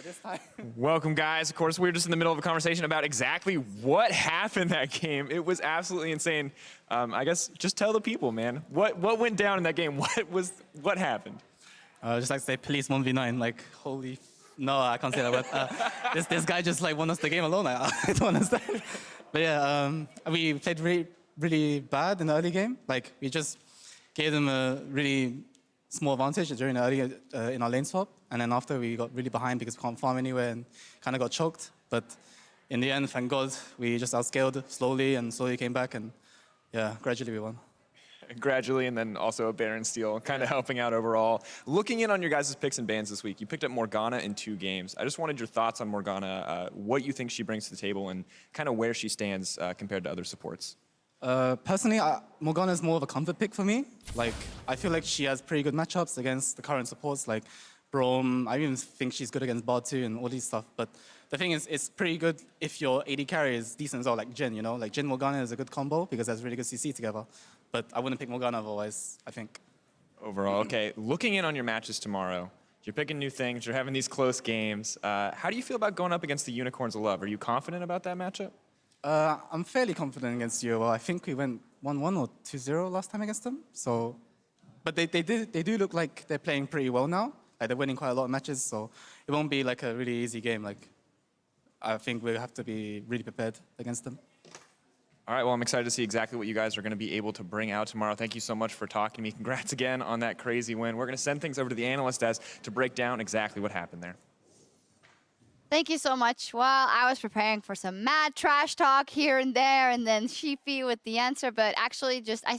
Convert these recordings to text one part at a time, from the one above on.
but this time. Welcome, guys. Of course, we were just in the middle of a conversation about exactly what happened that game. It was absolutely insane. I guess just tell the people, man. What went down in that game? What happened? Just like to say, police 1v9. Like, holy. No, I can't say that. But this guy just like won us the game alone. I don't understand. But yeah, we played really bad in the early game. Like, we just gave them a really small advantage during the early in our lane swap. And then after, we got really behind because we can't farm anywhere and kind of got choked. But in the end, thank God, we just outscaled slowly and slowly came back. And yeah, gradually we won. Gradually, and then also a Baron steal, kind of helping out overall. Looking in on your guys' picks and bans this week, you picked up Morgana in 2 games. I just wanted your thoughts on Morgana, what you think she brings to the table, and kind of where she stands compared to other supports. Personally, Morgana is more of a comfort pick for me. Like, I feel like she has pretty good matchups against the current supports, like Braum. I even think she's good against Bard too and all these stuff. But the thing is, it's pretty good if your AD carry is decent as well, like Jhin, you know? Like, Jhin Morgana is a good combo because that's really good CC together. But I wouldn't pick Morgana otherwise, I think. Overall, okay. Looking in on your matches tomorrow, you're picking new things, you're having these close games. How do you feel about going up against the Unicorns of Love? Are you confident about that matchup? I'm fairly confident against you. Well, I think we went 1-1 or 2-0 last time against them. So, but they do look like they're playing pretty well now. Like, they're winning quite a lot of matches, so it won't be like a really easy game. Like, I think we'll have to be really prepared against them. All right, well, I'm excited to see exactly what you guys are going to be able to bring out tomorrow. Thank you so much for talking to me. Congrats again on that crazy win. We're going to send things over to the analyst desk to break down exactly what happened there. Thank you so much. Well, I was preparing for some mad trash talk here and there, and then Sheepy with the answer, but actually just I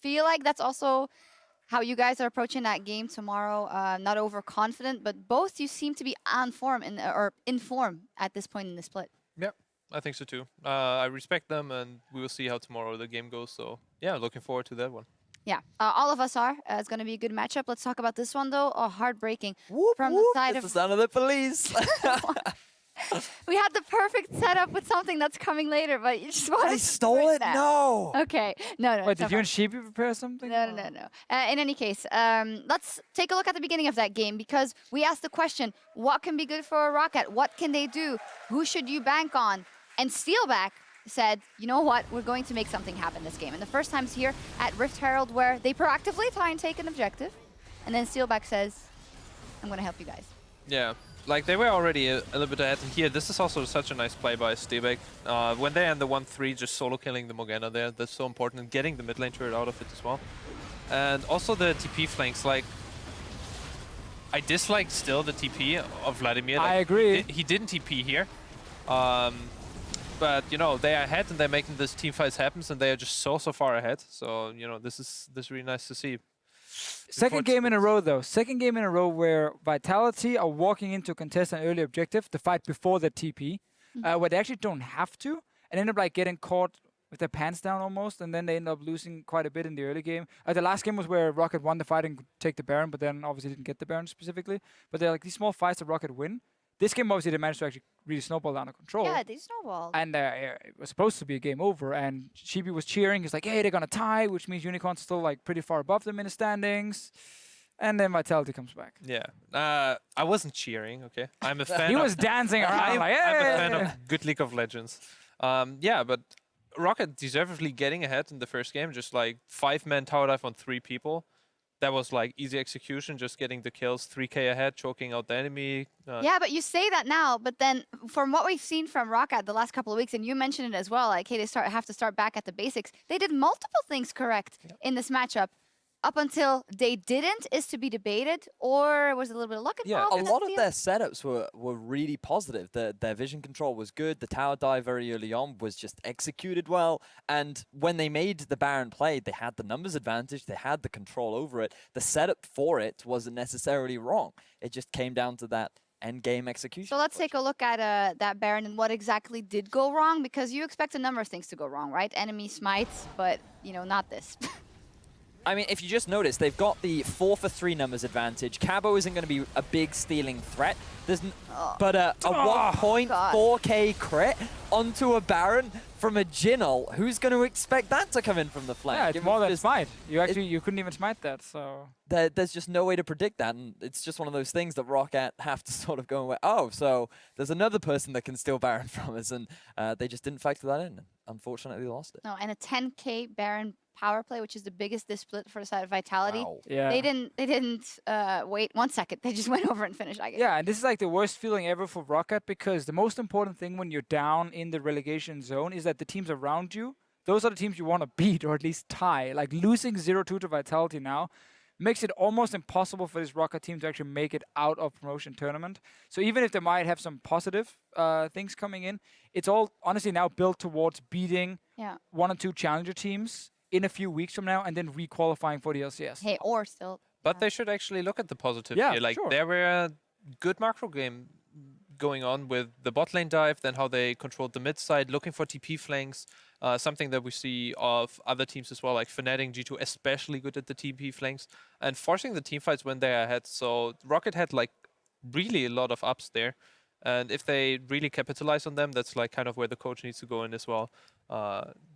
feel like that's also how you guys are approaching that game tomorrow. Not overconfident, but both you seem to be on form or in form at this point in the split. Yep, I think so too. I respect them, and we will see how tomorrow the game goes. So yeah, looking forward to that one. Yeah, all of us are. It's going to be a good matchup. Let's talk about this one, though. Oh, heartbreaking. Whoop, From whoop, the side it's of... the sound of the police. We had the perfect setup with something that's coming later, but you just want I to stole it? No. Okay. No. Wait, did you and Sheepy prepare something? No. In any case, let's take a look at the beginning of that game, because we asked the question, what can be good for a ROCCAT? What can they do? Who should you bank on? And Steelback said, you know what, we're going to make something happen this game. And the first time's here at Rift Herald, where they proactively try and take an objective. And then Steelback says, I'm going to help you guys. Yeah, like they were already a little bit ahead. And here, this is also such a nice play by Steelback. When they're in the 1-3, just solo killing the Morgana there, that's so important. And getting the mid lane turret out of it as well. And also the TP flanks, like, I dislike still the TP of Vladimir. Like, I agree. He didn't TP here. But you know, they are ahead and they're making this team fights happen, and they are just so far ahead. So you know, this is really nice to see. Second game in a row, though. Second game in a row where Vitality are walking into a contest an early objective, the fight before the TP, where they actually don't have to, and end up like getting caught with their pants down almost, and then they end up losing quite a bit in the early game. The last game was where ROCCAT won the fight and could take the Baron, but then obviously didn't get the Baron specifically. But they're like these small fights that ROCCAT win. This game, obviously, they managed to actually really snowball down the control. Yeah, they snowballed. And it was supposed to be a game over, and Sheepy was cheering. He's like, hey, they're going to tie, which means Unicorn's still like pretty far above them in the standings. And then Vitality comes back. Yeah, I wasn't cheering, okay? I'm a fan He of... was dancing around like, hey! I'm a fan of good League of Legends. Yeah, but ROCCAT deservedly getting ahead in the first game, just like 5-man tower dive on 3 people. That was like easy execution, just getting the kills, 3k ahead, choking out the enemy. Yeah, but you say that now, but then from what we've seen from ROCCAT the last couple of weeks, and you mentioned it as well, like, hey, they have to start back at the basics. They did multiple things correct in this matchup. Up until they didn't is to be debated, or was it a little bit of luck involved? Yeah, a lot of their setups were really positive. Their vision control was good. The tower dive very early on was just executed well. And when they made the Baron play, they had the numbers advantage. They had the control over it. The setup for it wasn't necessarily wrong. It just came down to that end game execution. So let's take a look at that Baron and what exactly did go wrong, because you expect a number of things to go wrong, right? Enemy smites, but you know, not this. I mean, if you just notice, they've got the 4-for-3 numbers advantage. Cabo isn't going to be a big stealing threat. But a 1.4k crit onto a Baron from a Jingle, who's going to expect that to come in from the flank? Yeah, it's more than smite. You couldn't even smite that, so... There's just no way to predict that, and it's just one of those things that ROCCAT have to sort of go, oh, so there's another person that can steal Baron from us, and they just didn't factor that in. Unfortunately, lost it. No, and a 10k Baron power play, which is the biggest split for the side of Vitality. Wow. Yeah. They didn't wait 1 second. They just went over and finished, I guess. Yeah, and this is like the worst feeling ever for ROCCAT, because the most important thing when you're down in the relegation zone is that the teams around you, those are the teams you want to beat or at least tie. Like losing 0-2 to Vitality now makes it almost impossible for this ROCCAT team to actually make it out of promotion tournament. So even if they might have some positive things coming in, it's all honestly now built towards beating 1 or 2 challenger teams in a few weeks from now and then re-qualifying for the LCS. Hey, or still. But they should actually look at the positive Yeah, here. Like, sure. there were a good macro game going on with the bot lane dive, then how they controlled the mid side, looking for TP flanks, something that we see of other teams as well, like Fnatic, G2, especially good at the TP flanks, and forcing the team fights when they're ahead. So ROCCAT had like really a lot of ups there. And if they really capitalize on them, that's like kind of where the coach needs to go in as well.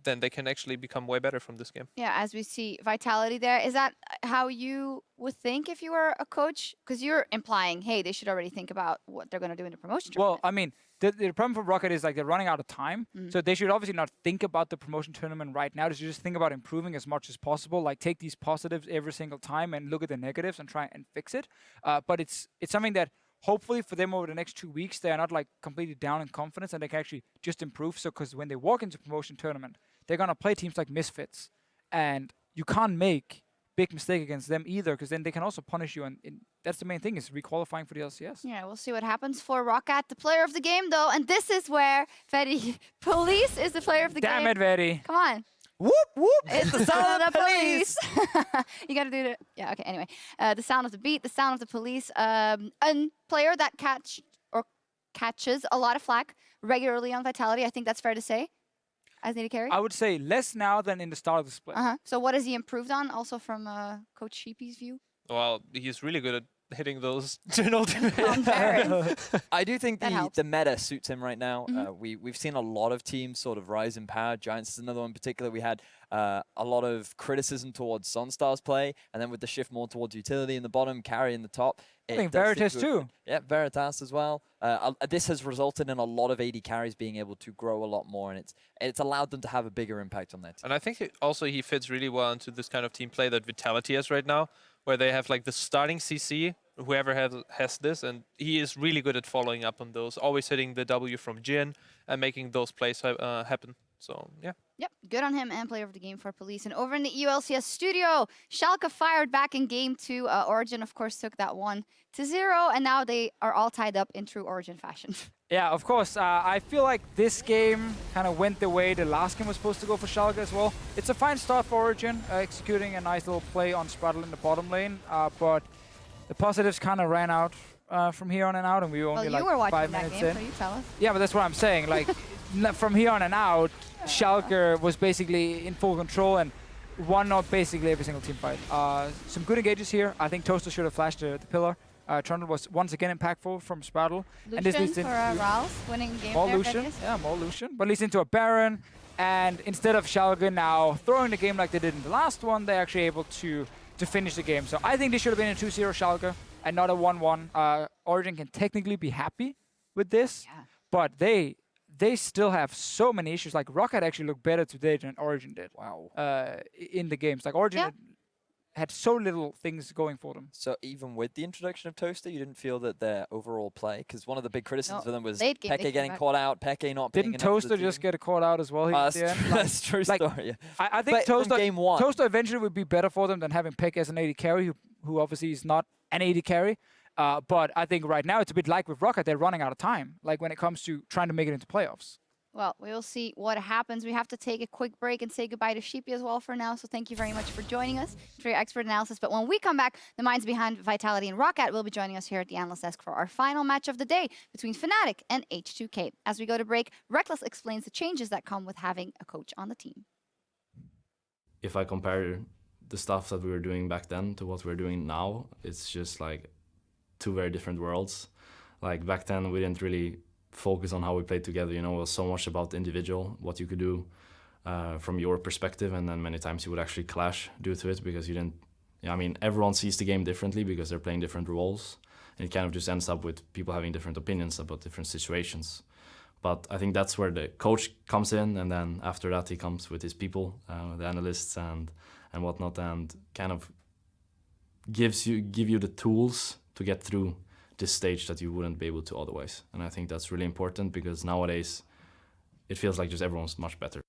Then they can actually become way better from this game. Yeah, as we see Vitality there. Is that how you would think if you were a coach? Because you're implying, hey, they should already think about what they're going to do in the promotion tournament. Well, I mean, the problem for ROCCAT is like they're running out of time. So they should obviously not think about the promotion tournament right now. They should just think about improving as much as possible. Like take these positives every single time and look at the negatives and try and fix it. But it's something that hopefully for them over the next 2 weeks, they are not like completely down in confidence and they can actually just improve. So because when they walk into promotion tournament, they're going to play teams like Misfits. And you can't make big mistake against them either, because then they can also punish you. And that's the main thing, is re-qualifying for the LCS. Yeah, we'll see what happens for ROCCAT, the player of the game, though. And this is where Fetty Police is the player of the game. Damn it, Vetty. Come on. Whoop, whoop. It's the sound of the police. You gotta do it. Yeah, okay, anyway. The sound of the beat, the sound of the police. A player that catches a lot of flack regularly on Vitality. I think that's fair to say, as AD carry. I would say less now than in the start of the split. So what has he improved on, also from Coach Sheepy's view? Well, he's really good at hitting those ultimate. On Baron. I do think That helps. the meta suits him right now. We've seen a lot of teams sort of rise in power. Giants is another one in particular. We had a lot of criticism towards Sunstar's play, and then with the shift more towards utility in the bottom, carry in the top. I think Veritas too. Yeah, Veritas as well. This has resulted in a lot of AD carries being able to grow a lot more, and it's allowed them to have a bigger impact on their team. And I think he fits really well into this kind of team play that Vitality has right now, where they have like the starting CC, whoever has this, and he is really good at following up on those, always hitting the W from Jin and making those plays happen. So, yeah. Yep, good on him, and player of the game for Police. And over in the EULCS studio, Schalke fired back in game 2. Origin, of course, took that 1-0, and now they are all tied up in true Origin fashion. Yeah, of course. I feel like this game kind of went the way the last game was supposed to go for Schalke as well. It's a fine start for Origin, executing a nice little play on Spraddle in the bottom lane, but the positives kind of ran out from here on and out, and we were only Well, you like were watching 5 that minutes game, in. so you tell us. Yeah, but that's what I'm saying. Like, from here on and out, Schalke was basically in full control and won out basically every single team fight. Some good engages here. I think Toaster should have flashed the pillar. Trundle was once again impactful from Spraddle. Lucian this leads for Ralph, winning game more there, Lucian. Fetty. Yeah, more Lucian. But leads into a Baron. And instead of Schalke now throwing the game like they did in the last one, they're actually able to finish the game. So I think this should have been a 2-0 Schalke and not a 1-1. Origin can technically be happy with this, but they still have so many issues. Like ROCCAT actually looked better today than Origin did. Wow. In the games, like Origin had so little things going for them. So even with the introduction of Toaster, you didn't feel that their overall play, because one of the big criticisms for them was late game, Peke getting caught out, Peke not being Didn't enough for the Toaster just team. get caught out as well here at the end? That's true like, story. Yeah. I think But from Toaster, game 1. Toaster eventually would be better for them than having Peck as an AD carry, who obviously is not an AD carry. But I think right now it's a bit like with ROCCAT, they're running out of time, like when it comes to trying to make it into playoffs. Well, we will see what happens. We have to take a quick break and say goodbye to Sheepy as well for now. So thank you very much for joining us, for your expert analysis. But when we come back, the minds behind Vitality and ROCCAT will be joining us here at the Analyst Desk for our final match of the day between Fnatic and H2K. As we go to break, Reckless explains the changes that come with having a coach on the team. If I compare the stuff that we were doing back then to what we're doing now, it's just like two very different worlds. Like back then, we didn't really focus on how we played together. You know, it was so much about the individual, what you could do from your perspective, and then many times you would actually clash due to it because you didn't. I mean, everyone sees the game differently because they're playing different roles, and it kind of just ends up with people having different opinions about different situations. But I think that's where the coach comes in, and then after that he comes with his people, the analysts and whatnot, and kind of give you the tools to get through this stage that you wouldn't be able to otherwise. And I think that's really important because nowadays it feels like just everyone's much better.